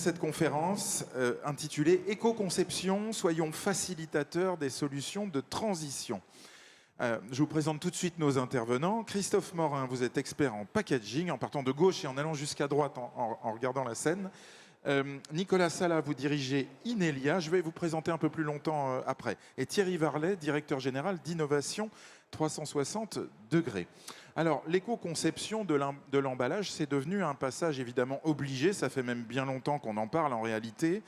cette conférence intitulée « Éco-conception, soyons facilitateurs des solutions de transition ». Je vous présente tout de suite nos intervenants. Christophe Morin, vous êtes expert en packaging, en partant de gauche et en allant jusqu'à droite en regardant la scène. Nicolas Sala, vous dirigez Inelia. Je vais vous présenter un peu plus longtemps après. Et Thierry Varlet, directeur général d'innovation 360 degrés. Alors, l'éco-conception de l'emballage, c'est devenu un passage évidemment obligé. Ça fait même bien longtemps qu'on en parle en réalité.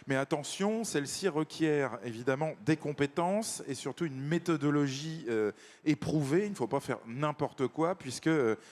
Mais attention, celle-ci requiert évidemment des compétences et surtout une méthodologie éprouvée. Il ne faut pas faire n'importe quoi puisque,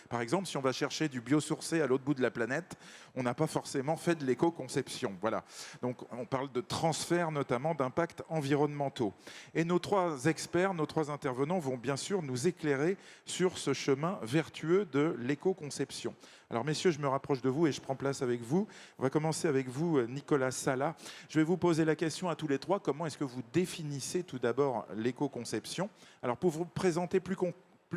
par exemple, si on va chercher du biosourcé à l'autre bout de la planète, on n'a pas forcément fait de l'éco-conception. Voilà. Donc, on parle de transfert notamment d'impacts environnementaux. Et nos trois experts, nos trois intervenants vont bien sûr nous éclairer sur ce chemin vertueux de l'éco-conception. Alors messieurs, je me rapproche de vous et je prends place avec vous. On va commencer avec vous, Nicolas Sala. Je vais vous poser la question à tous les trois. Comment est-ce que vous définissez tout d'abord l'éco-conception? Alors pour vous présenter plus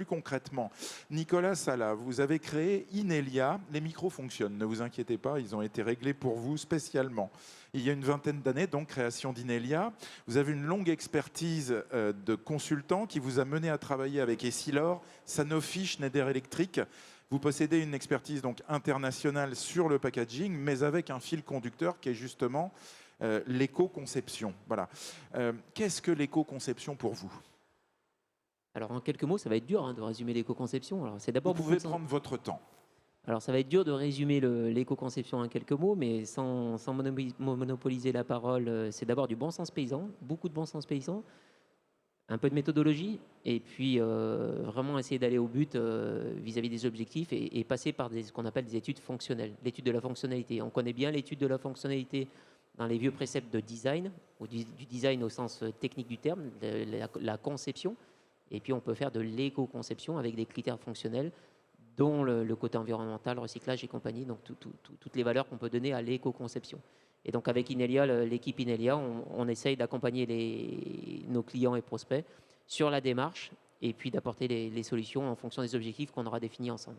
concrètement, Nicolas Sala, vous avez créé Inelia. Les micros fonctionnent, ne vous inquiétez pas, ils ont été réglés pour vous spécialement. Il y a une vingtaine d'années, donc, création d'Inelia. Vous avez une longue expertise de consultant qui vous a mené à travailler avec Essilor, Sanofi, Schneider Electric. Vous possédez une expertise donc internationale sur le packaging, mais avec un fil conducteur qui est justement l'éco-conception. Voilà. Qu'est-ce que l'éco-conception pour vous? Alors en quelques mots, ça va être dur de résumer l'éco-conception. Alors c'est d'abord vous pouvez prendre votre temps. Alors ça va être dur de résumer l'éco-conception en quelques mots, mais sans monopoliser la parole, c'est d'abord du bon sens paysan, beaucoup de bon sens paysan, un peu de méthodologie, et puis vraiment essayer d'aller au but vis-à-vis des objectifs et passer par ce qu'on appelle des études fonctionnelles, l'étude de la fonctionnalité. On connaît bien l'étude de la fonctionnalité dans les vieux préceptes de design, ou du design au sens technique du terme, la conception, et puis on peut faire de l'éco-conception avec des critères fonctionnels, dont le côté environnemental, recyclage et compagnie, donc toutes les valeurs qu'on peut donner à l'éco-conception. Et donc avec Inelia, l'équipe Inelia, on essaye d'accompagner nos clients et prospects sur la démarche et puis d'apporter les solutions en fonction des objectifs qu'on aura définis ensemble.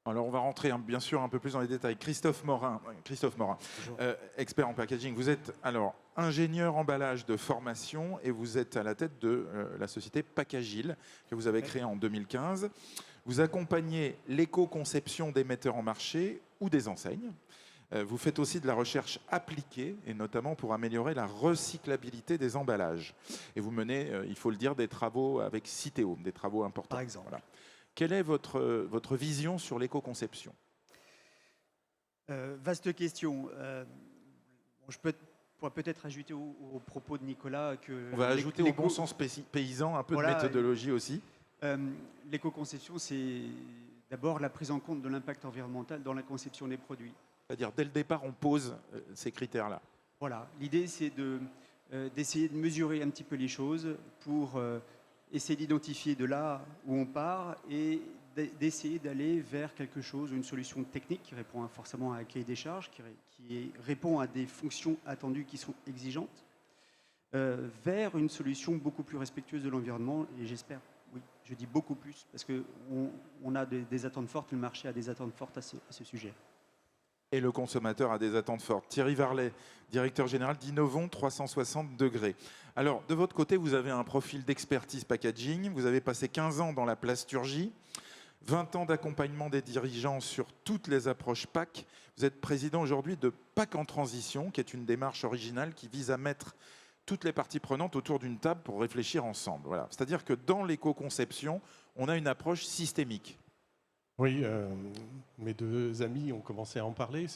Alors on va rentrer bien sûr un peu plus dans les détails. Christophe Morin, expert en packaging. Vous êtes alors ingénieur emballage de formation et vous êtes à la tête de la société Packagil que vous avez créée en 2015. Vous accompagnez l'éco-conception des metteurs en marché ou des enseignes. Vous faites aussi de la recherche appliquée, et notamment pour améliorer la recyclabilité des emballages. Et vous menez, il faut le dire, des travaux avec Citeo, des travaux importants. Par exemple. Voilà. Quelle est votre vision sur l'éco-conception? Vaste question. Je pourrais peut-être ajouter au propos de Nicolas que... On va ajouter au bon sens paysan un peu de méthodologie aussi. L'éco-conception, c'est d'abord la prise en compte de l'impact environnemental dans la conception des produits. C'est-à-dire, dès le départ, on pose ces critères-là. Voilà. L'idée, c'est d'essayer de mesurer un petit peu les choses pour essayer d'identifier de là où on part et d'essayer d'aller vers quelque chose, une solution technique qui répond forcément à un cahier des charges, qui répond à des fonctions attendues qui sont exigeantes, vers une solution beaucoup plus respectueuse de l'environnement, et j'espère, oui, je dis beaucoup plus, parce qu'on a des attentes fortes, le marché a des attentes fortes à ce sujet. Et le consommateur a des attentes fortes. Thierry Varlet, directeur général d'Innovon 360 degrés. Alors, de votre côté, vous avez un profil d'expertise packaging. Vous avez passé 15 ans dans la plasturgie, 20 ans d'accompagnement des dirigeants sur toutes les approches PAC. Vous êtes président aujourd'hui de PAC en transition, qui est une démarche originale qui vise à mettre toutes les parties prenantes autour d'une table pour réfléchir ensemble. Voilà. C'est-à-dire que dans l'éco-conception, on a une approche systémique. Oui, mes deux amis ont commencé à en parler.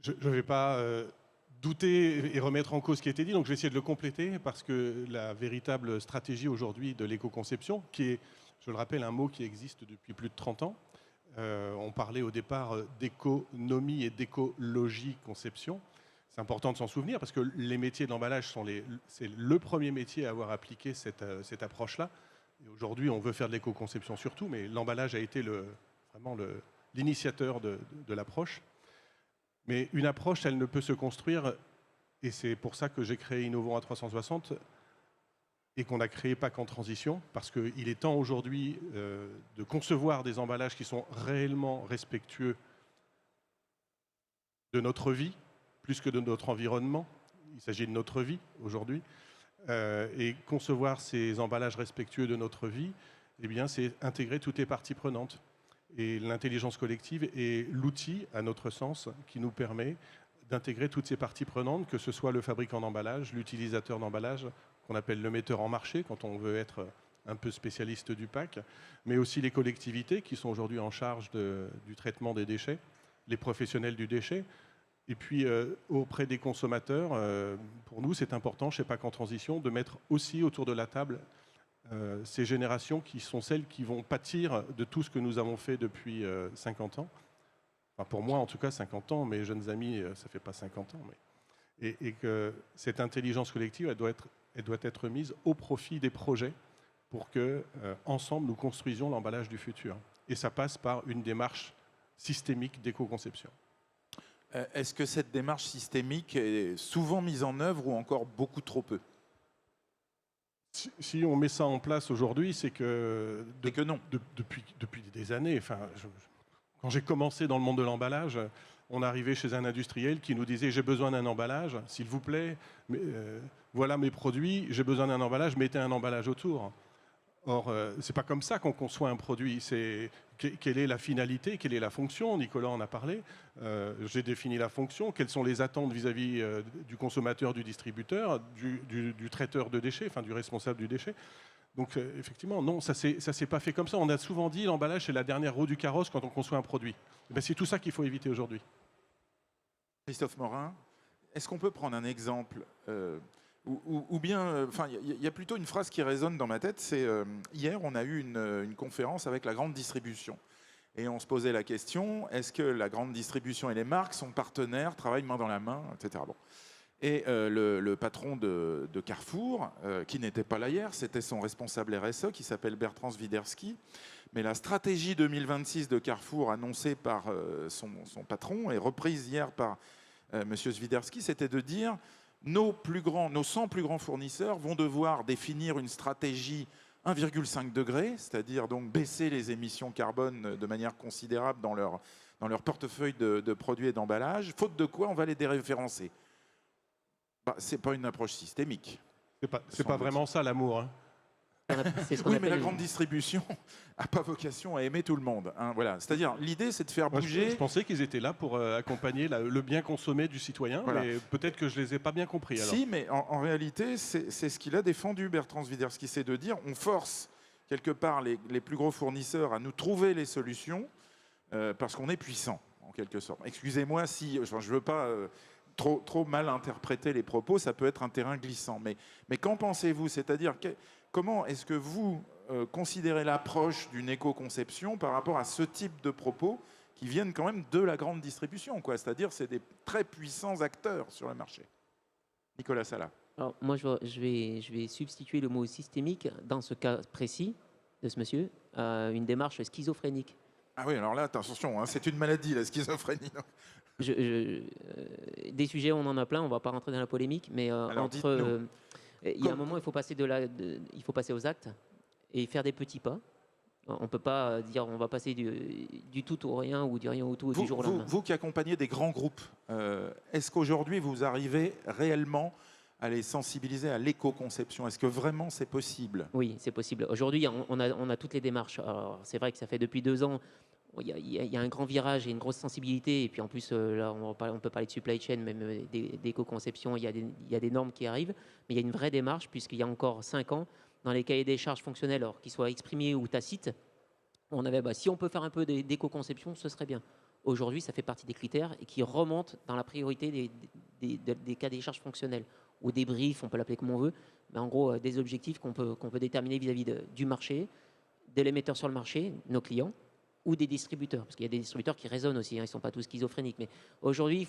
Je ne vais pas douter et remettre en cause ce qui a été dit, donc je vais essayer de le compléter parce que la véritable stratégie aujourd'hui de l'éco-conception, qui est, je le rappelle, un mot qui existe depuis plus de 30 ans, on parlait au départ d'économie et d'écologie conception. C'est important de s'en souvenir parce que les métiers de l'emballage c'est le premier métier à avoir appliqué cette approche-là. Aujourd'hui, on veut faire de l'éco-conception surtout, mais l'emballage a été vraiment l'initiateur de l'approche. Mais une approche, elle ne peut se construire, et c'est pour ça que j'ai créé Innovon à 360 et qu'on a créé PAC en transition, parce qu'il est temps aujourd'hui de concevoir des emballages qui sont réellement respectueux de notre vie, plus que de notre environnement. Il s'agit de notre vie aujourd'hui. Et concevoir ces emballages respectueux de notre vie, eh bien, c'est intégrer toutes les parties prenantes. Et l'intelligence collective est l'outil, à notre sens, qui nous permet d'intégrer toutes ces parties prenantes, que ce soit le fabricant d'emballage, l'utilisateur d'emballage, qu'on appelle le metteur en marché, quand on veut être un peu spécialiste du pack, mais aussi les collectivités qui sont aujourd'hui en charge du traitement des déchets, les professionnels du déchet. Et puis, auprès des consommateurs, pour nous, c'est important, chez PAC en Transition, de mettre aussi autour de la table ces générations qui sont celles qui vont pâtir de tout ce que nous avons fait depuis 50 ans. Enfin, pour moi, en tout cas, 50 ans. Mes jeunes amis, ça ne fait pas 50 ans. Mais... Et que cette intelligence collective, elle doit être mise au profit des projets pour que, ensemble, nous construisions l'emballage du futur. Et ça passe par une démarche systémique d'éco-conception. Est-ce que cette démarche systémique est souvent mise en œuvre ou encore beaucoup trop peu? Si on met ça en place aujourd'hui, c'est que, non. Depuis des années, enfin, quand j'ai commencé dans le monde de l'emballage, on arrivait chez un industriel qui nous disait « j'ai besoin d'un emballage, s'il vous plaît, voilà mes produits, j'ai besoin d'un emballage, mettez un emballage autour ». Or, c'est pas comme ça qu'on conçoit un produit. C'est quelle est la finalité, quelle est la fonction. Nicolas en a parlé. J'ai défini la fonction. Quelles sont les attentes vis-à-vis du consommateur, du distributeur, du traiteur de déchets, enfin du responsable du déchet. Donc, effectivement, non, ça s'est pas fait comme ça. On a souvent dit l'emballage c'est la dernière roue du carrosse quand on conçoit un produit. C'est tout ça qu'il faut éviter aujourd'hui. Christophe Morin, est-ce qu'on peut prendre un exemple ou bien, enfin, il y a plutôt une phrase qui résonne dans ma tête, c'est hier, on a eu une conférence avec la grande distribution. Et on se posait la question, est-ce que la grande distribution et les marques sont partenaires, travaillent main dans la main, etc. Bon. Et le patron de Carrefour, qui n'était pas là hier, c'était son responsable RSE, qui s'appelle Bertrand Swiderski. Mais la stratégie 2026 de Carrefour, annoncée par son patron et reprise hier par M. Swiderski, c'était de dire nos 100 plus grands fournisseurs vont devoir définir une stratégie 1,5 degré, c'est-à-dire donc baisser les émissions carbone de manière considérable dans leur portefeuille de produits et d'emballage, faute de quoi on va les déréférencer. Ce n'est pas une approche systémique. C'est pas vraiment ça l'amour. Hein. Oui, mais la grande distribution n'a pas vocation à aimer tout le monde. Hein, voilà. C'est-à-dire, l'idée, c'est de faire bouger... Je pensais qu'ils étaient là pour accompagner le bien consommé du citoyen, voilà. Mais peut-être que je ne les ai pas bien compris. Alors. Si, mais en réalité, c'est ce qu'il a défendu, Bertrand Swiderski, c'est de dire on force quelque part les plus gros fournisseurs à nous trouver les solutions parce qu'on est puissant, en quelque sorte. Excusez-moi si je ne veux pas... Trop mal interpréter les propos, ça peut être un terrain glissant. Mais qu'en pensez-vous? C'est-à-dire, comment est-ce que vous considérez l'approche d'une éco-conception par rapport à ce type de propos qui viennent quand même de la grande distribution, quoi? C'est-à-dire, c'est des très puissants acteurs sur le marché. Nicolas Sala. Alors, moi, je vais substituer le mot systémique dans ce cas précis de ce monsieur à une démarche schizophrénique. Ah oui, alors là, attention, hein, c'est une maladie, la schizophrénie. Des sujets, on en a plein, on ne va pas rentrer dans la polémique, mais il y a un moment, il faut passer aux actes et faire des petits pas. On ne peut pas dire on va passer du tout au rien ou du rien au tout du jour au lendemain. Vous qui accompagnez des grands groupes, est-ce qu'aujourd'hui vous arrivez réellement à les sensibiliser à l'éco-conception? Est-ce que vraiment c'est possible? Oui, c'est possible. Aujourd'hui, on a toutes les démarches. C'est vrai que ça fait depuis 2 ans. Il y a un grand virage et une grosse sensibilité. Et puis en plus, là, on peut parler de supply chain, même d'éco-conception. Il y a des normes qui arrivent. Mais il y a une vraie démarche, puisqu'il y a encore 5 ans, dans les cahiers des charges fonctionnels, alors qu'ils soient exprimés ou tacites, on avait, si on peut faire un peu d'éco-conception, ce serait bien. Aujourd'hui, ça fait partie des critères et qui remontent dans la priorité des cas des charges fonctionnels. Ou des briefs, on peut l'appeler comme on veut. Mais en gros, des objectifs qu'on peut déterminer vis-à-vis du marché, de l'émetteur sur le marché, nos clients, ou des distributeurs, parce qu'il y a des distributeurs qui raisonnent aussi, hein, ils ne sont pas tous schizophréniques. Mais aujourd'hui,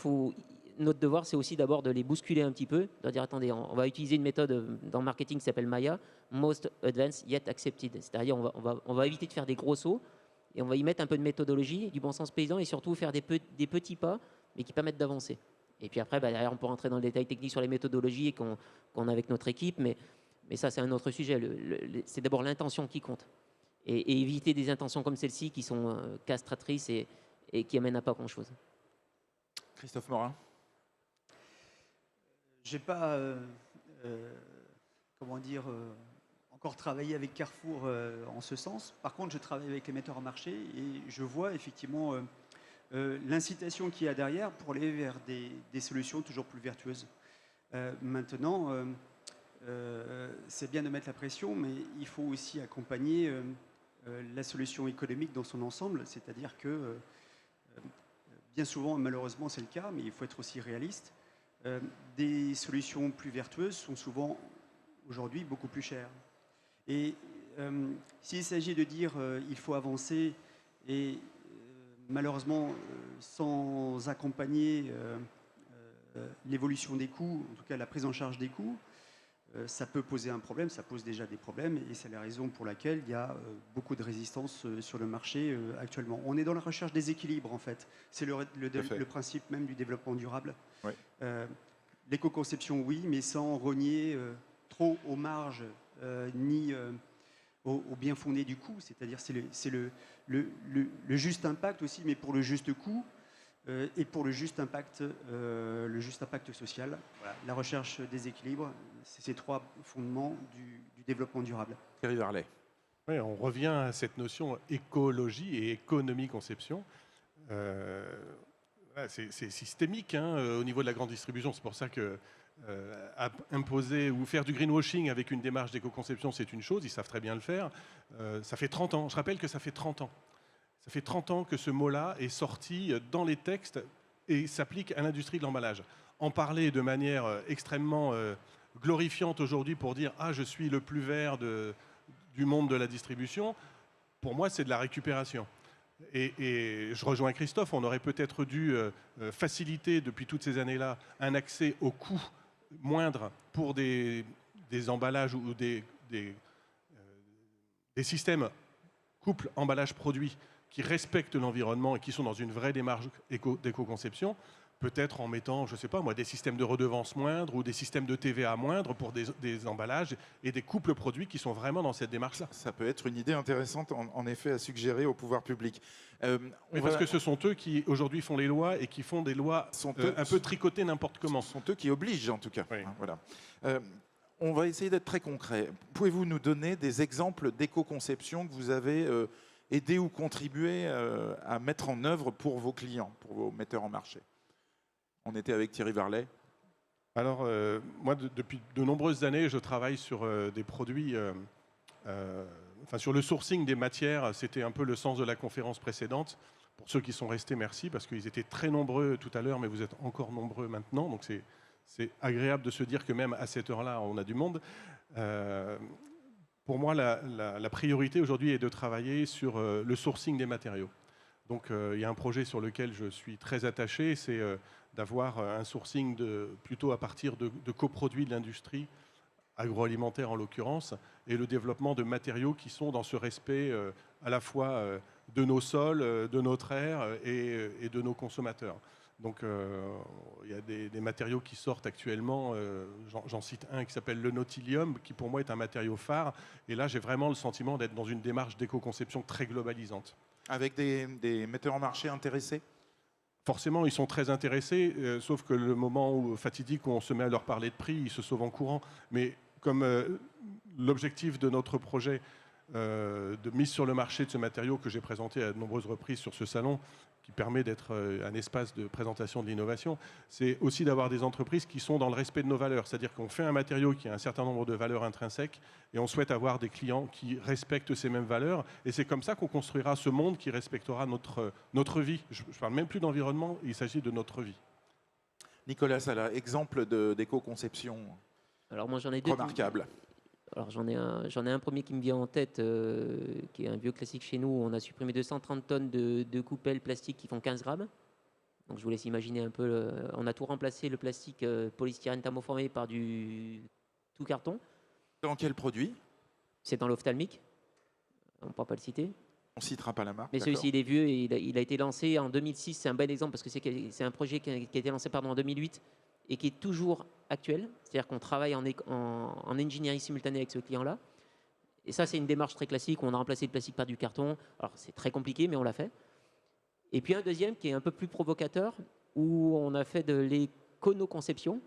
notre devoir, c'est aussi d'abord de les bousculer un petit peu, de dire, attendez, on va utiliser une méthode dans le marketing qui s'appelle MAIA, Most Advanced Yet Accepted. C'est-à-dire, on va éviter de faire des gros sauts, et on va y mettre un peu de méthodologie, du bon sens paysan, et surtout faire des petits pas, mais qui permettent d'avancer. Et puis après, derrière, on peut rentrer dans le détail technique sur les méthodologies qu'on a avec notre équipe, mais ça, c'est un autre sujet. C'est d'abord l'intention qui compte. Et éviter des intentions comme celle-ci qui sont castratrices et qui amènent à pas grand-chose. Christophe Morin. J'ai pas, comment dire, encore travaillé avec Carrefour en ce sens. Par contre, je travaille avec les metteurs en marché et je vois effectivement l'incitation qu'il y a derrière pour aller vers des solutions toujours plus vertueuses. Maintenant, c'est bien de mettre la pression, mais il faut aussi accompagner la solution économique dans son ensemble, c'est-à-dire que bien souvent, malheureusement c'est le cas, mais il faut être aussi réaliste, des solutions plus vertueuses sont souvent aujourd'hui beaucoup plus chères. Et s'il s'agit de dire il faut avancer et malheureusement sans accompagner l'évolution des coûts, en tout cas la prise en charge des coûts, ça peut poser un problème, ça pose déjà des problèmes et c'est la raison pour laquelle il y a beaucoup de résistance sur le marché actuellement. On est dans la recherche des équilibres en fait. C'est le principe même du développement durable. Oui. L'éco-conception, oui, mais sans rogner trop aux marges ni au bien fondé du coût. C'est-à-dire c'est le juste impact aussi, mais pour le juste coût. Et pour le juste impact social. Voilà, la recherche des équilibres, c'est ces trois fondements du développement durable. Thierry Varlet. Oui, on revient à cette notion écologie et économie-conception. C'est systémique au niveau de la grande distribution. C'est pour ça que imposer ou faire du greenwashing avec une démarche d'éco-conception, c'est une chose. Ils savent très bien le faire. Ça fait 30 ans. Je rappelle que ça fait 30 ans. Ça fait 30 ans que ce mot-là est sorti dans les textes et s'applique à l'industrie de l'emballage. En parler de manière extrêmement glorifiante aujourd'hui pour dire « Ah, je suis le plus vert du monde de la distribution », pour moi, c'est de la récupération. Et je rejoins Christophe, on aurait peut-être dû faciliter depuis toutes ces années-là un accès aux coûts moindres pour des emballages ou des systèmes couple emballage-produit qui respectent l'environnement et qui sont dans une vraie démarche d'éco-conception, peut-être en mettant, je ne sais pas moi, des systèmes de redevance moindres ou des systèmes de TVA moindres pour des emballages et des couples produits qui sont vraiment dans cette démarche-là. Ça peut être une idée intéressante, en effet, à suggérer au pouvoir public. Parce que ce sont eux qui, aujourd'hui, font les lois et qui font des lois un peu tricotées n'importe comment. Ce sont eux qui obligent, en tout cas. Oui. Voilà. On va essayer d'être très concret. Pouvez-vous nous donner des exemples d'éco-conception que vous avez aidé ou contribué à mettre en œuvre pour vos clients, pour vos metteurs en marché? On était avec Thierry Varlet. Alors, moi, depuis de nombreuses années, je travaille sur des produits, sur le sourcing des matières. C'était un peu le sens de la conférence précédente. Pour ceux qui sont restés, merci, parce qu'ils étaient très nombreux tout à l'heure, mais vous êtes encore nombreux maintenant. Donc, c'est agréable de se dire que même à cette heure-là, on a du monde. Pour moi, la priorité aujourd'hui est de travailler sur le sourcing des matériaux. Donc, il y a un projet sur lequel je suis très attaché, c'est d'avoir un sourcing plutôt à partir de coproduits de l'industrie, agroalimentaire en l'occurrence, et le développement de matériaux qui sont dans ce respect à la fois de nos sols, de notre air et de nos consommateurs. Donc il y a des matériaux qui sortent actuellement, j'en cite un qui s'appelle le Nautilium, qui pour moi est un matériau phare, et là j'ai vraiment le sentiment d'être dans une démarche d'éco-conception très globalisante. Avec des metteurs en marché intéressés? Forcément, ils sont très intéressés, sauf que le moment fatidique où on se met à leur parler de prix, ils se sauvent en courant. Mais comme l'objectif de notre projet de mise sur le marché de ce matériau que j'ai présenté à de nombreuses reprises sur ce salon, qui permet d'être un espace de présentation de l'innovation, c'est aussi d'avoir des entreprises qui sont dans le respect de nos valeurs. C'est-à-dire qu'on fait un matériau qui a un certain nombre de valeurs intrinsèques et on souhaite avoir des clients qui respectent ces mêmes valeurs. Et c'est comme ça qu'on construira ce monde qui respectera notre vie. Je ne parle même plus d'environnement, il s'agit de notre vie. Nicolas Sala, exemple d'éco-conception remarquable. Alors j'en ai un premier qui me vient en tête, qui est un vieux classique chez nous. On a supprimé 230 tonnes de coupelles plastiques qui font 15 grammes. Donc je vous laisse imaginer un peu. On a tout remplacé, le plastique polystyrène thermoformé par du tout carton. Dans quel produit? C'est dans l'ophtalmique. On ne pourra pas le citer. On ne citera pas la marque. Mais celui-ci, il est vieux et il a été lancé en 2006. C'est un bon exemple parce que c'est un projet qui a été lancé en 2008 et qui est toujours actuel. C'est-à-dire qu'on travaille en engineering simultané avec ce client-là. Et ça, c'est une démarche très classique. On a remplacé le plastique par du carton. Alors, c'est très compliqué, mais on l'a fait. Et puis un deuxième qui est un peu plus provocateur. où on a fait de l'éconoconception,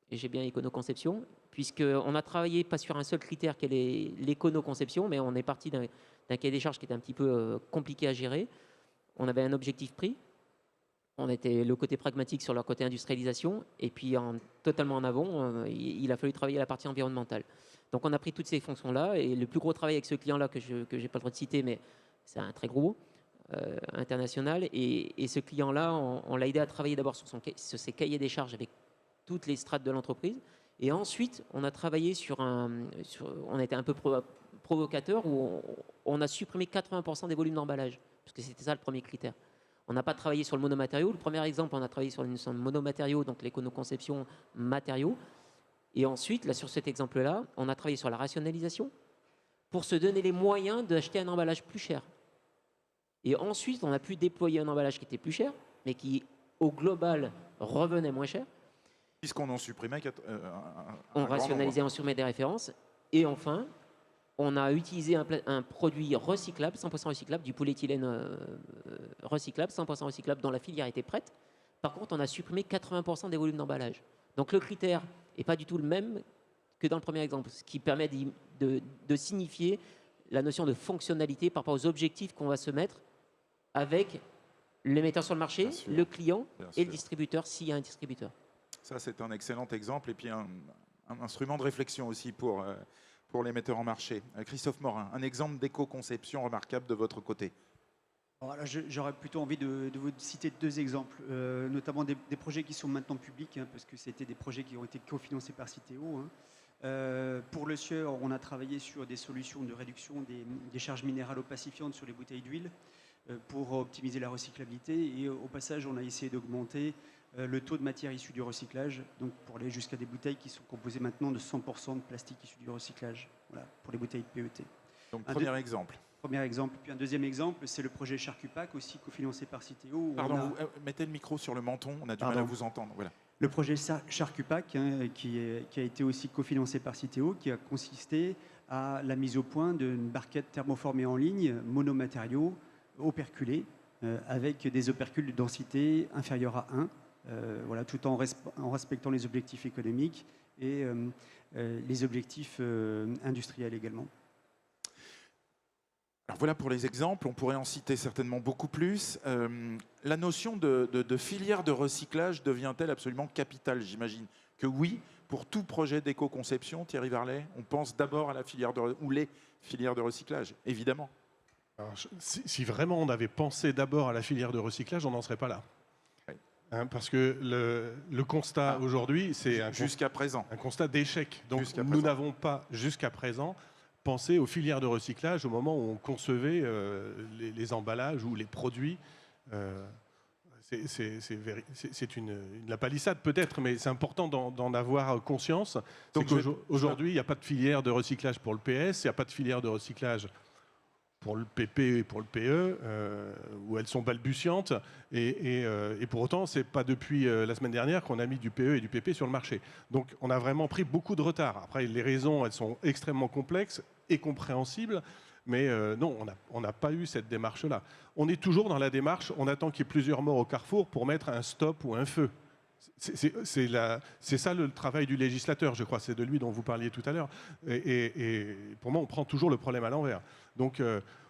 et j'ai bien éconoconception, puisqu'on a travaillé pas sur un seul critère qui est l'éconoconception, mais on est parti d'un cahier des charges qui était un petit peu compliqué à gérer. On avait un objectif prix, on était le côté pragmatique sur leur côté industrialisation, et puis totalement en avant, il a fallu travailler la partie environnementale. Donc on a pris toutes ces fonctions-là, et le plus gros travail avec ce client-là, que je n'ai pas le droit de citer, mais c'est un très gros, international, et ce client-là, on l'a aidé à travailler d'abord sur ses cahiers des charges avec toutes les strates de l'entreprise, et ensuite on a travaillé on a été un peu provocateur, où on a supprimé 80% des volumes d'emballage, parce que c'était ça le premier critère. On n'a pas travaillé sur le monomatériau. Le premier exemple, on a travaillé sur le monomatériau, donc l'éconoconception matériaux. Et ensuite, là, sur cet exemple-là, on a travaillé sur la rationalisation pour se donner les moyens d'acheter un emballage plus cher. Et ensuite, on a pu déployer un emballage qui était plus cher, mais qui, au global, revenait moins cher. Puisqu'on en supprimait on rationalisait, on supprimait des références. Et enfin, on a utilisé un produit recyclable, 100% recyclable, du polyéthylène recyclable, 100% recyclable, dont la filière était prête. Par contre, on a supprimé 80% des volumes d'emballage. Donc le critère n'est pas du tout le même que dans le premier exemple, ce qui permet de signifier la notion de fonctionnalité par rapport aux objectifs qu'on va se mettre avec l'émetteur sur le marché, le client et le distributeur, s'il y a un distributeur. Ça, c'est un excellent exemple, et puis un instrument de réflexion aussi pour les metteurs en marché. Christophe Morin, un exemple d'éco-conception remarquable de votre côté. J'aurais plutôt envie de vous citer deux exemples, notamment des projets qui sont maintenant publics, parce que c'était des projets qui ont été cofinancés par Citeo. Pour le Sieur, on a travaillé sur des solutions de réduction des charges minérales opacifiantes sur les bouteilles d'huile pour optimiser la recyclabilité. Et au passage, on a essayé d'augmenter le taux de matière issue du recyclage, donc pour aller jusqu'à des bouteilles qui sont composées maintenant de 100% de plastique issu du recyclage, voilà, pour les bouteilles de PET. Donc premier exemple. Premier exemple. Puis un deuxième exemple, c'est le projet Charcupac, aussi cofinancé par Citeo. Pardon, vous mettez le micro sur le menton, on a du mal à vous entendre. Voilà. Le projet Charcupac, qui a été aussi cofinancé par Citeo, qui a consisté à la mise au point d'une barquette thermoformée en ligne, monomatériaux, operculés, avec des opercules de densité inférieure à 1. Voilà, tout en respectant les objectifs économiques et les objectifs industriels également. Alors voilà pour les exemples, on pourrait en citer certainement beaucoup plus. La notion de filière de recyclage devient-elle absolument capitale? J'imagine que oui, pour tout projet d'éco-conception, Thierry Varlet, on pense d'abord à la filière ou les filières de recyclage, évidemment. Alors, si vraiment on avait pensé d'abord à la filière de recyclage, on n'en serait pas là. Parce que le constat aujourd'hui, c'est un constat d'échec. Donc nous n'avons pas, jusqu'à présent, pensé aux filières de recyclage au moment où on concevait les emballages ou les produits. C'est la palissade peut-être, mais c'est important d'en avoir conscience. Aujourd'hui, il n'y a pas de filière de recyclage pour le PS, il n'y a pas de filière de recyclage pour le PP et pour le PE, où elles sont balbutiantes. Et pour autant, ce n'est pas depuis la semaine dernière qu'on a mis du PE et du PP sur le marché. Donc on a vraiment pris beaucoup de retard. Après, les raisons, elles sont extrêmement complexes et compréhensibles. Mais non, on n'a pas eu cette démarche-là. On est toujours dans la démarche, on attend qu'il y ait plusieurs morts au carrefour pour mettre un stop ou un feu. C'est ça le travail du législateur, je crois. C'est de lui dont vous parliez tout à l'heure. Et pour moi, on prend toujours le problème à l'envers. Donc,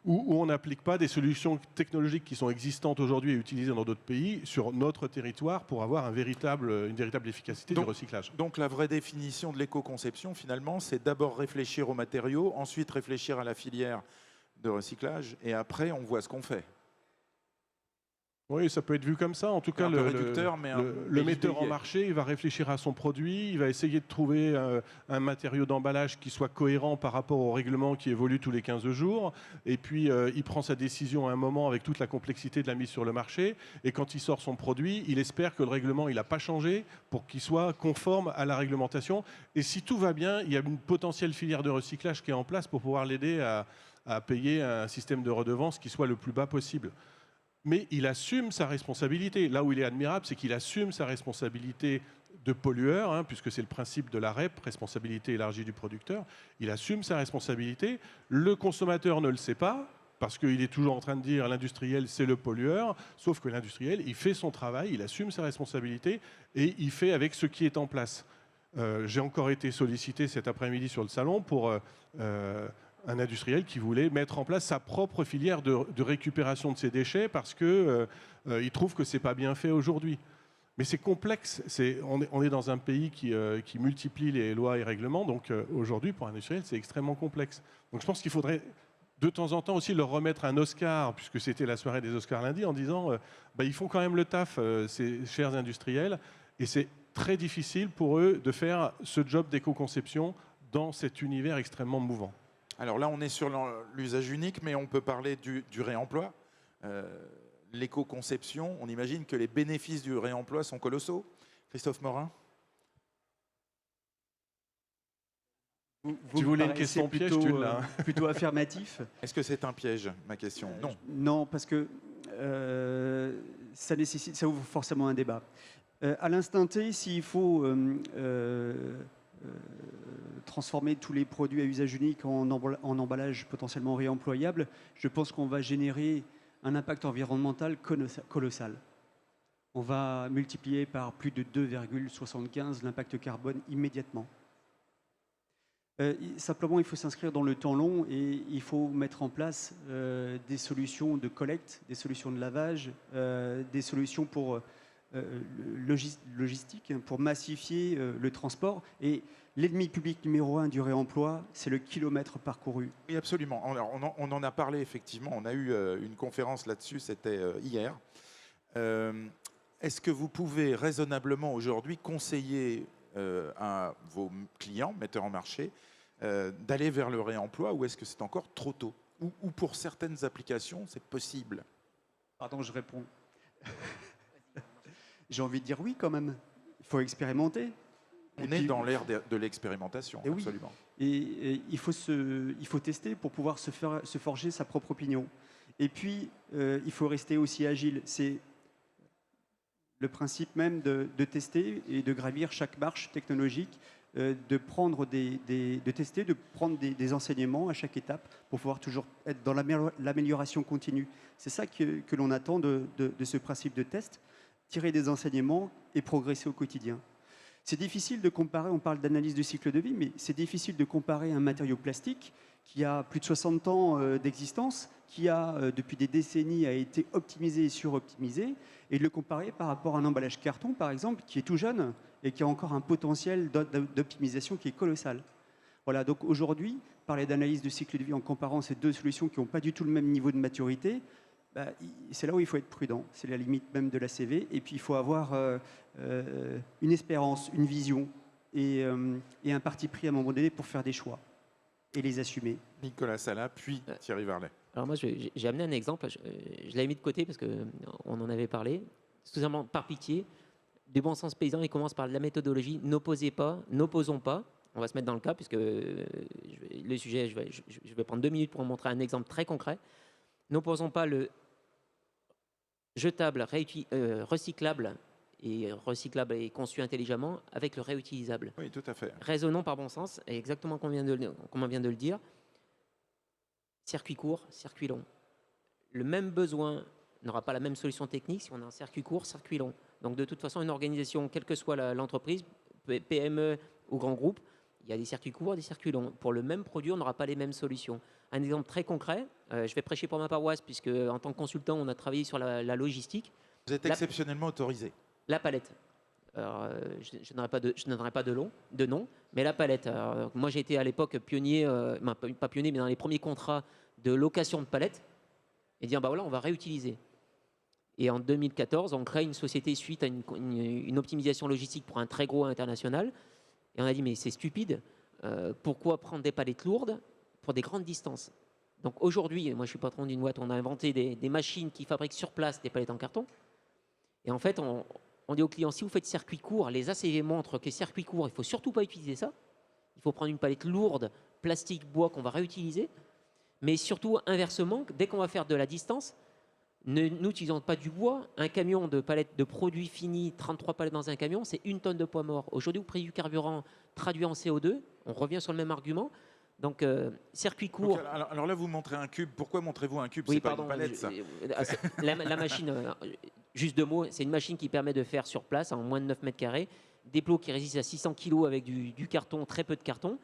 où on n'applique pas des solutions technologiques qui sont existantes aujourd'hui et utilisées dans d'autres pays sur notre territoire pour avoir une véritable efficacité du recyclage. Donc la vraie définition de l'éco-conception, finalement, c'est d'abord réfléchir aux matériaux, ensuite réfléchir à la filière de recyclage, et après, on voit ce qu'on fait. Oui, ça peut être vu comme ça. En tout cas, le metteur en marché, il va réfléchir à son produit, il va essayer de trouver un matériau d'emballage qui soit cohérent par rapport au règlement qui évolue tous les 15 jours. Et puis, il prend sa décision à un moment avec toute la complexité de la mise sur le marché. Et quand il sort son produit, il espère que le règlement n'a pas changé pour qu'il soit conforme à la réglementation. Et si tout va bien, il y a une potentielle filière de recyclage qui est en place pour pouvoir l'aider à payer un système de redevance qui soit le plus bas possible. Mais il assume sa responsabilité. Là où il est admirable, c'est qu'il assume sa responsabilité de pollueur, puisque c'est le principe de la REP, responsabilité élargie du producteur. Il assume sa responsabilité. Le consommateur ne le sait pas, parce qu'il est toujours en train de dire l'industriel c'est le pollueur, sauf que l'industriel il fait son travail, il assume ses responsabilités et il fait avec ce qui est en place. J'ai encore été sollicité cet après-midi sur le salon pour un industriel qui voulait mettre en place sa propre filière de récupération de ses déchets parce qu'il trouve que c'est pas bien fait aujourd'hui. Mais c'est complexe. On est dans un pays qui multiplie les lois et règlements. Donc aujourd'hui, pour un industriel, c'est extrêmement complexe. Donc je pense qu'il faudrait de temps en temps aussi leur remettre un Oscar, puisque c'était la soirée des Oscars lundi, en disant ils font quand même le taf, ces chers industriels. Et c'est très difficile pour eux de faire ce job d'éco-conception dans cet univers extrêmement mouvant. Alors là, on est sur l'usage unique, mais on peut parler du réemploi. L'éco-conception, on imagine que les bénéfices du réemploi sont colossaux. Christophe Morin? Vous Tu voulais une paraissez question piège, plutôt, tu l'as. plutôt affirmatif. Est-ce que c'est un piège, ma question? Non. Non, parce que ça ouvre forcément un débat. À l'instant T, s'il faut transformer tous les produits à usage unique en emballage potentiellement réemployable, je pense qu'on va générer un impact environnemental colossal. On va multiplier par plus de 2,75 l'impact carbone immédiatement. Simplement, il faut s'inscrire dans le temps long et il faut mettre en place des solutions de collecte, des solutions de lavage, des solutions pour logistique, pour massifier le transport. Et l'ennemi public numéro 1 du réemploi, c'est le kilomètre parcouru. Oui, absolument. Alors, on en a parlé, effectivement. On a eu une conférence là-dessus, c'était hier. Est-ce que vous pouvez raisonnablement aujourd'hui conseiller à vos clients, metteurs en marché, d'aller vers le réemploi, ou est-ce que c'est encore trop tôt, ou pour certaines applications, c'est possible? Pardon, je réponds. J'ai envie de dire oui quand même. Il faut expérimenter. On est dans l'ère de l'expérimentation, Et oui. absolument. Et il faut tester pour pouvoir se forger sa propre opinion. Et puis, il faut rester aussi agile. C'est le principe même de tester et de gravir chaque marche technologique, de prendre des enseignements à chaque étape pour pouvoir toujours être dans l'amélioration continue. C'est ça que l'on attend de ce principe de test, tirer des enseignements et progresser au quotidien. C'est difficile de comparer, on parle d'analyse du cycle de vie, mais c'est difficile de comparer un matériau plastique qui a plus de 60 ans d'existence, qui a depuis des décennies a été optimisé et suroptimisé, et de le comparer par rapport à un emballage carton, par exemple, qui est tout jeune et qui a encore un potentiel d'optimisation qui est colossal. Voilà, donc aujourd'hui, parler d'analyse de cycle de vie en comparant ces deux solutions qui n'ont pas du tout le même niveau de maturité, c'est là où il faut être prudent. C'est la limite même de la CV. Et puis il faut avoir une espérance, une vision et un parti pris à un moment donné pour faire des choix et les assumer. Nicolas Sala, puis Thierry Varlet. Alors moi, j'ai amené un exemple. Je l'avais mis de côté parce qu'on en avait parlé. Tout simplement, par pitié, du bon sens paysan, il commence par la méthodologie. N'opposons pas. On va se mettre dans le cas, puisque le sujet, je vais prendre 2 minutes pour montrer un exemple très concret. N'opposons pas le jetable, recyclable et conçu intelligemment avec le réutilisable. Oui, tout à fait. Raisonnons par bon sens, et exactement comme on vient de le dire. Circuit court, circuit long. Le même besoin n'aura pas la même solution technique si on a un circuit court, circuit long. Donc de toute façon, une organisation, quelle que soit l'entreprise, PME ou grand groupe, il y a des circuits courts, des circuits longs. Pour le même produit, on n'aura pas les mêmes solutions. Un exemple très concret, je vais prêcher pour ma paroisse, puisque en tant que consultant, on a travaillé sur la logistique. Vous êtes exceptionnellement autorisé. La palette. Alors, je ne donnerai pas de nom, mais la palette. Alors, moi, j'ai été à l'époque pionnier, pas pionnier, mais dans les premiers contrats de location de palettes, et dire, voilà, on va réutiliser. Et en 2014, on crée une société suite à une optimisation logistique pour un très gros international. Et on a dit, mais c'est stupide, pourquoi prendre des palettes lourdes pour des grandes distances? Donc aujourd'hui, moi je suis patron d'une boîte, on a inventé des machines qui fabriquent sur place des palettes en carton. Et en fait, on dit aux clients, si vous faites circuit court, les ACV montrent que circuit court, il ne faut surtout pas utiliser ça. Il faut prendre une palette lourde, plastique, bois, qu'on va réutiliser. Mais surtout, inversement, dès qu'on va faire de la distance, n'utilisons pas du bois. Un camion de palettes de produits finis, 33 palettes dans un camion, c'est 1 tonne de poids mort. Aujourd'hui, au prix du carburant traduit en CO2, on revient sur le même argument. Donc, circuit court. Donc, alors là, vous montrez un cube. Pourquoi montrez-vous un cube? Oui, C'est pas pardon. une palette, ça. La machine, juste 2 mots, c'est une machine qui permet de faire sur place, en moins de 9 mètres carrés, des plots qui résistent à 600 kg avec du carton, très peu de carton.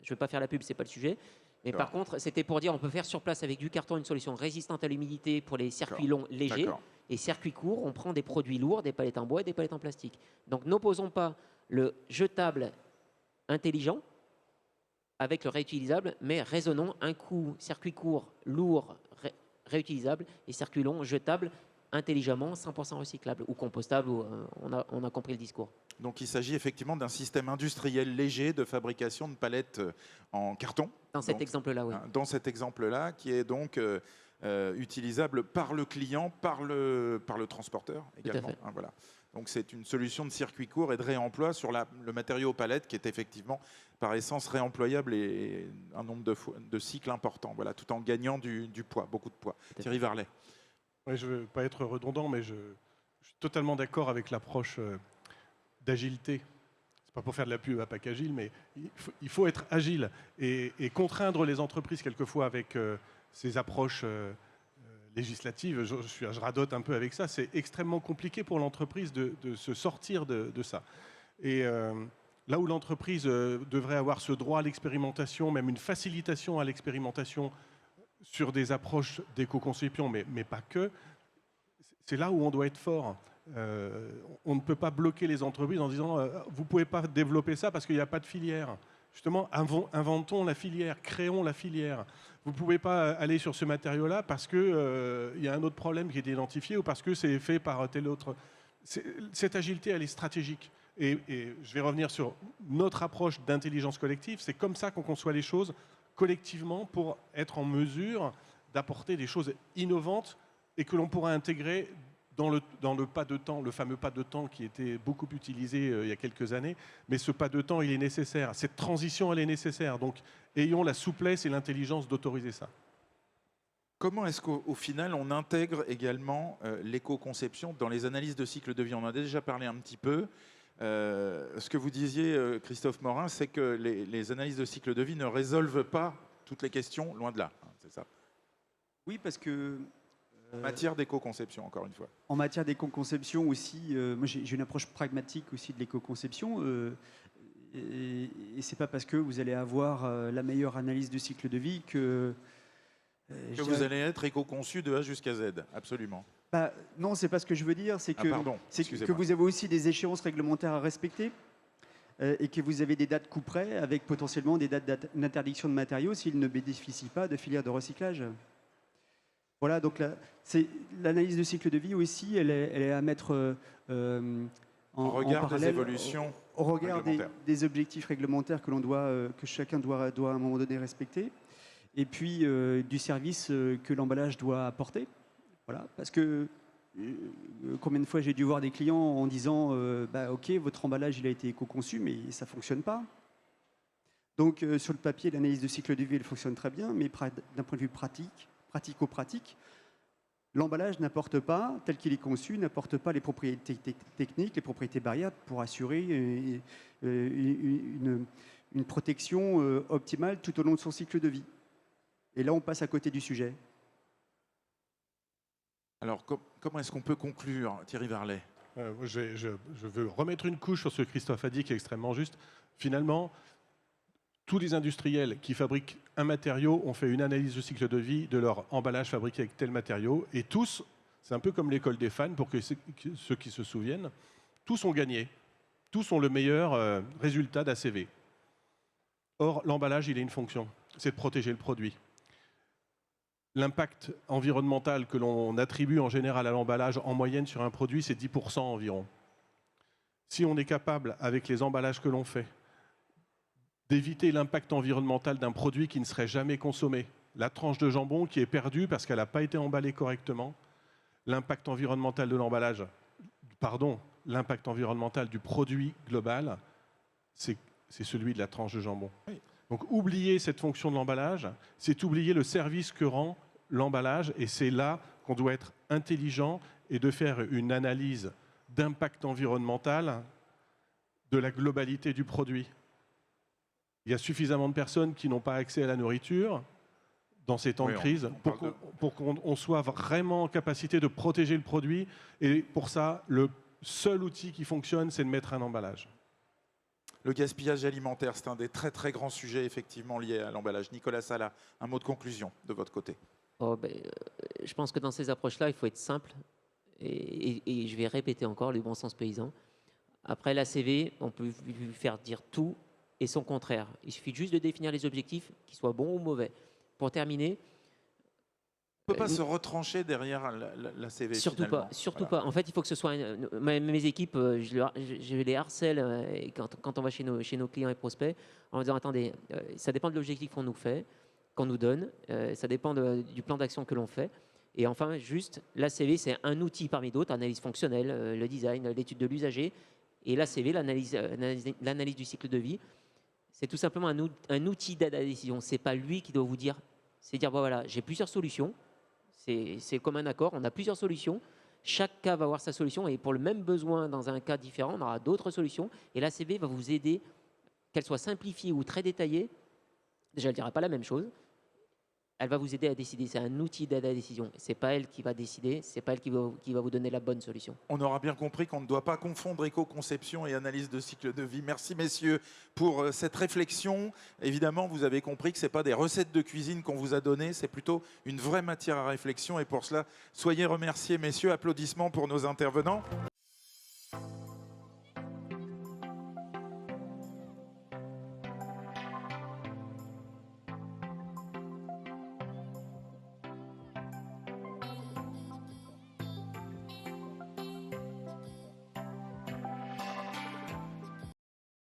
Je ne veux pas faire la pub, ce n'est pas le sujet. Mais par contre, c'était pour dire on peut faire sur place avec du carton une solution résistante à l'humidité pour les circuits longs légers. Et circuits courts, on prend des produits lourds, des palettes en bois et des palettes en plastique. Donc n'opposons pas le jetable intelligent avec le réutilisable, mais raisonnons un coup circuit court, lourd, réutilisable, et circuit long, jetable, intelligemment, 100% recyclable ou compostable. On a compris le discours. Donc il s'agit effectivement d'un système industriel léger de fabrication de palettes en carton. Dans cet exemple-là, oui. Dans cet exemple-là, qui est donc utilisable par le client, par le transporteur également. Voilà. Donc c'est une solution de circuit court et de réemploi sur le matériau palette qui est effectivement par essence réemployable et un nombre de cycles important. Voilà, tout en gagnant du poids, beaucoup de poids. Thierry Varlet. Oui, je ne veux pas être redondant, mais je suis totalement d'accord avec l'approche d'agilité. Ce n'est pas pour faire de la pub à Pack Agile, mais il faut être agile et contraindre les entreprises quelquefois avec ces approches législatives. Je radote un peu avec ça. C'est extrêmement compliqué pour l'entreprise de se sortir de ça. Et là où l'entreprise devrait avoir ce droit à l'expérimentation, même une facilitation à l'expérimentation sur des approches d'éco-conception, mais pas que, c'est là où on doit être fort. On ne peut pas bloquer les entreprises en disant vous ne pouvez pas développer ça parce qu'il n'y a pas de filière. Justement, inventons la filière, créons la filière. Vous ne pouvez pas aller sur ce matériau-là parce qu'il y a un autre problème qui est identifié ou parce que c'est fait par tel autre. Cette agilité, elle est stratégique. Et je vais revenir sur notre approche d'intelligence collective. C'est comme ça qu'on conçoit les choses collectivement pour être en mesure d'apporter des choses innovantes et que l'on pourra intégrer dans le pas de temps, le fameux pas de temps qui était beaucoup utilisé il y a quelques années. Mais ce pas de temps, il est nécessaire. Cette transition, elle est nécessaire. Donc, ayons la souplesse et l'intelligence d'autoriser ça. Comment est-ce qu'au final, on intègre également l'éco-conception dans les analyses de cycle de vie? On en a déjà parlé un petit peu. Ce que vous disiez, Christophe Morin, c'est que les analyses de cycle de vie ne résolvent pas toutes les questions, loin de là. C'est ça. Oui, parce que... En matière d'éco-conception, encore une fois. En matière d'éco-conception aussi, moi j'ai une approche pragmatique aussi de l'éco-conception. Et c'est pas parce que vous allez avoir la meilleure analyse de cycle de vie que vous allez être éco-conçu de A jusqu'à Z, absolument. Non, c'est pas ce que je veux dire. C'est que vous avez aussi des échéances réglementaires à respecter et que vous avez des dates coup près avec potentiellement des dates d'interdiction de matériaux s'ils ne bénéficient pas de filières de recyclage. Voilà, donc l'analyse de cycle de vie aussi, elle est à mettre en regard parallèle, des évolutions au regard des objectifs réglementaires que chacun doit à un moment donné respecter, et puis du service que l'emballage doit apporter. Voilà, parce que combien de fois j'ai dû voir des clients en disant ok, votre emballage il a été éco-conçu, mais ça ne fonctionne pas. Donc sur le papier, l'analyse de cycle de vie elle fonctionne très bien, mais d'un point de vue pratico-pratique, l'emballage n'apporte pas, tel qu'il est conçu, n'apporte pas les propriétés techniques, les propriétés barrières pour assurer une protection optimale tout au long de son cycle de vie. Et là, on passe à côté du sujet. Alors, comment est-ce qu'on peut conclure, Thierry Varlet? Je veux remettre une couche sur ce que Christophe a dit, qui est extrêmement juste. Finalement, tous les industriels qui fabriquent un matériau ont fait une analyse de cycle de vie de leur emballage fabriqué avec tel matériau. Et tous, c'est un peu comme l'école des fans, pour ceux qui se souviennent, tous ont gagné. Tous ont le meilleur résultat d'ACV. Or, l'emballage, il a une fonction, c'est de protéger le produit. L'impact environnemental que l'on attribue en général à l'emballage, en moyenne sur un produit, c'est 10% environ. Si on est capable, avec les emballages que l'on fait, d'éviter l'impact environnemental d'un produit qui ne serait jamais consommé, la tranche de jambon qui est perdue parce qu'elle n'a pas été emballée correctement, l'impact environnemental de l'emballage, l'impact environnemental du produit global, c'est celui de la tranche de jambon. Oui. Donc oublier cette fonction de l'emballage, c'est oublier le service que rend l'emballage, et c'est là qu'on doit être intelligent et de faire une analyse d'impact environnemental de la globalité du produit. Il y a suffisamment de personnes qui n'ont pas accès à la nourriture dans ces temps Oui, de crise pour qu'on soit vraiment en capacité de protéger le produit. Et pour ça, le seul outil qui fonctionne, c'est de mettre un emballage. Le gaspillage alimentaire, c'est un des très très grands sujets effectivement liés à l'emballage. Nicolas Sala, un mot de conclusion de votre côté. Je pense que dans ces approches-là, il faut être simple. Et je vais répéter encore le bon sens paysan. Après l'ACV, on peut lui faire dire tout et son contraire. Il suffit juste de définir les objectifs, qu'ils soient bons ou mauvais. Pour terminer, On ne peut pas se retrancher derrière l'ACV. surtout pas, surtout pas. En fait, il faut que ce soit mes équipes, je les harcèle quand on va chez nos clients et prospects en disant attendez, ça dépend de l'objectif qu'on nous fait, qu'on nous donne, ça dépend du plan d'action que l'on fait. Et enfin, juste, l'ACV, c'est un outil parmi d'autres, analyse fonctionnelle, le design, l'étude de l'usager. Et l'ACV, l'analyse du cycle de vie, c'est tout simplement un outil d'aide à la décision. Ce n'est pas lui qui doit vous dire, c'est dire, bon, voilà, j'ai plusieurs solutions, c'est comme un accord, on a plusieurs solutions, chaque cas va avoir sa solution, et pour le même besoin, dans un cas différent, on aura d'autres solutions. Et l'ACV va vous aider, qu'elle soit simplifiée ou très détaillée, déjà, elle ne dira pas la même chose. Elle va vous aider à décider. C'est un outil d'aide à la décision. Ce n'est pas elle qui va décider, ce n'est pas elle qui va vous donner la bonne solution. On aura bien compris qu'on ne doit pas confondre éco-conception et analyse de cycle de vie. Merci messieurs pour cette réflexion. Évidemment, vous avez compris que ce n'est pas des recettes de cuisine qu'on vous a données, c'est plutôt une vraie matière à réflexion. Et pour cela, soyez remerciés messieurs. Applaudissements pour nos intervenants.